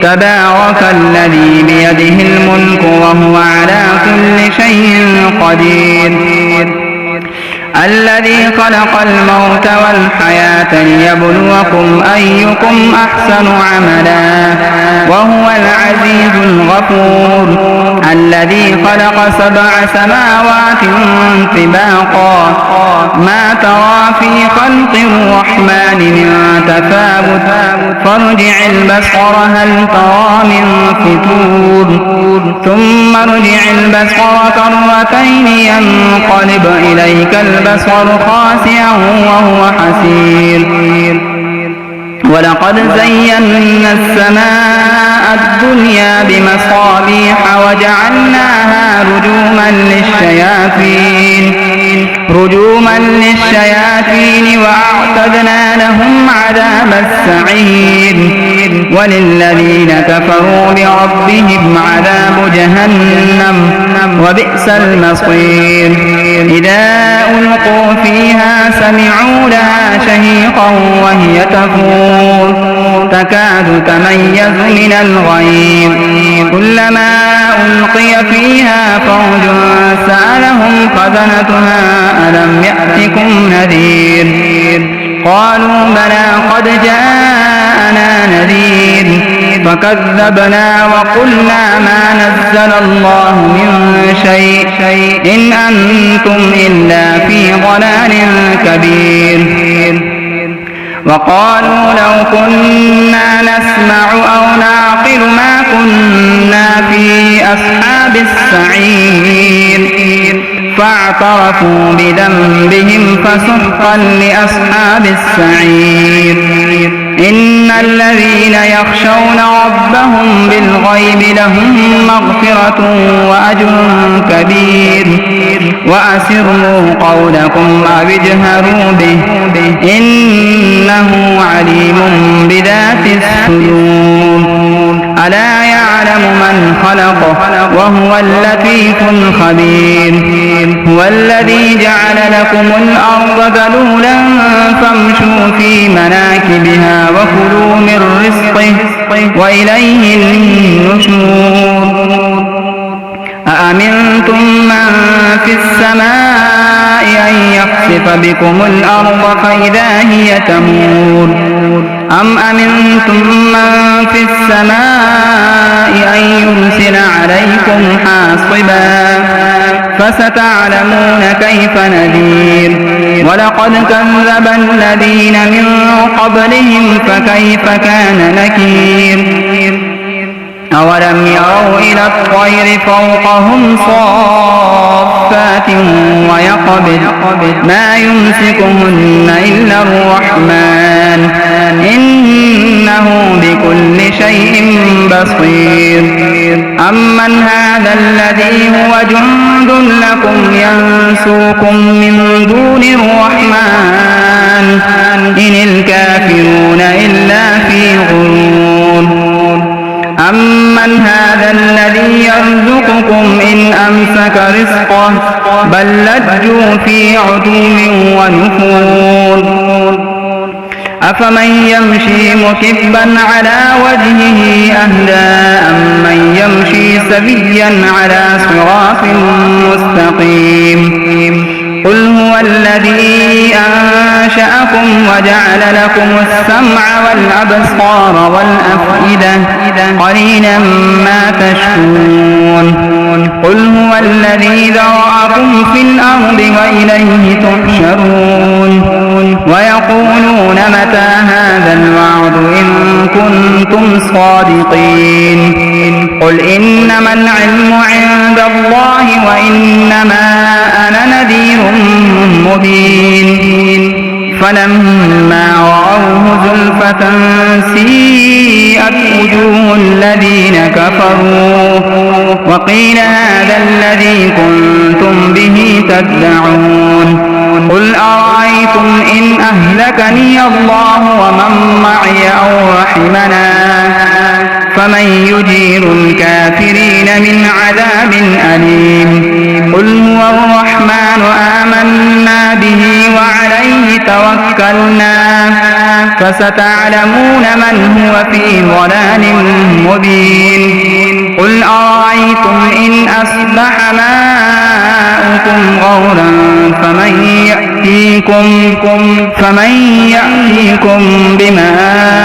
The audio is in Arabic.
تبارك الذي بيده الملك وهو على كل شيء قدير الذي خلق الموت والحياة ليبلوكم أيكم أحسن عملا وهو العزيز الغفور الذي خلق 7 سماوات طباقا ما ترى في خلق الرحمن من تفاوت فارجع البصر هل ترى من فتور ثم ارجع البصر كرتين ينقلب إليك البصر خاسئا وهو حسير ولقد زينا السماء الدنيا بمصابيح وجعلناها رجوما للشياطين وأعتدنا لهم عذاب السعير وللذين كفروا بربهم عذاب جهنم وبئس المصير إذا ألقوا فيها سمعوا لها شهيقا وهي تفور تكاد تميز من الغيظ كلما ألقي فيها فوج سألهم خزنتها ألم يأتكم نذير قالوا بلى قد جاءنا نذير فكذبنا وقلنا ما نزل الله من شيء إن أنتم إلا في ضلال كبير وقالوا لو كنا نسمع أو نعقل ما كنا في أصحاب السعير فاعترفوا بذنبهم فسحقا لأصحاب السعير إن الذين يخشون ربهم بالغيب لهم مغفرة وأجر كبير وأسروا قولكم أو اجهروا به إنه عليم بذات الصدور ألا يعلم من خلق وهو اللطيف الخبير هو الذي جعل لكم الأرض ذلولا فامشوا في مناكبها وكلوا من رزقه وإليه النشور أأمنتم من في السماء أن يخسف بكم الأرض فإذا هي تمور أم أمنتم من في السماء أن يرسل عليكم حاصبا فستعلمون كيف نذير ولقد كذب الذين من قبلهم فكيف كان نكير أولم يروا إلى الطير فوقهم صافات ويقبض ما يمسكهن إلا الرحمن إنه بكل شيء بصير أمن هذا الذي هو جند لكم ينسوكم من دون الرحمن إن الكافرون إلا في غرور أمن هذا الذي يرزقكم إن أمسك رزقه بل لجوا في عتو ونفور أفمن يمشي مكبا على وجهه أهدى أمن يمشي سويا على صراط مستقيم قل هو الذي أنشأكم وجعل لكم السمع والأبصار والأفئدة قليلا ما تشكرون قل هو الذي ذرأكم في الأرض وإليه تحشرون ويقولون متى هذا الوعد إن كنتم صادقين قل إنما العلم عند الله وإنما أنا نذير مبين فلما رأوه زلفة سيئت وجوه الذين كفروا وقيل هذا الذي كنتم به تدعون قل أرأيتم إن أهلكني الله ومن معي أو رحمنا فمن يجير الكافرين من عذاب أليم قل هو الرحمن آمنا به وعليه توكلنا فستعلمون من هو في ضلال مبين قل أرأيتم إن أصبح ماؤكم غورا فمن يأتيكم بماء